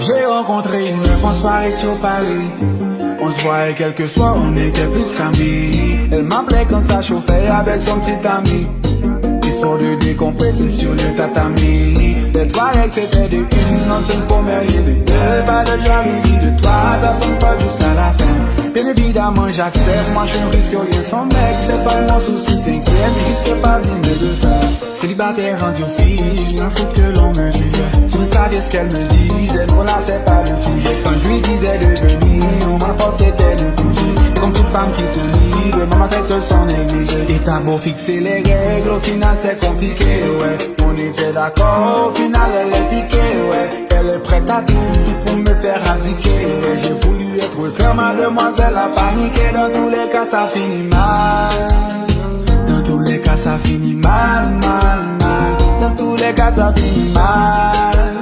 J'ai rencontré une meuf en soirée sur Paris. On se voyait quelques soirs, on était plus qu'amis. Elle m'appelait quand ça chauffait avec son petit ami. Histoire de décompresser sur le tatami. Les toilettes c'était de une, non c'est une première de deux. Pas de jalousie de toi, personne pas jusqu'à la fin. Bien évidemment j'accepte, moi je risque rien sans mec. C'est pas mon souci, t'inquiète, je risque pas d'y de faire. Célibataire endurci, un foot que l'on me juge. Si vous saviez ce qu'elle me disait, non là c'est pas le sujet. Quand je lui disais de venir, on m'apportait le coucher. Comme toute femme qui se livre, maman sexuelle sont négligées. Et t'as beau fixer les règles, au final c'est compliqué, ouais. On était d'accord, au final elle est piquée, ouais. Elle est prête à tout pour me faire abdiquer, ouais. J'ai voulu être clair, mademoiselle a paniqué. Dans tous les cas ça finit mal. Dans tous les cas ça finit mal, mal, mal. Dans tous les cas ça finit mal.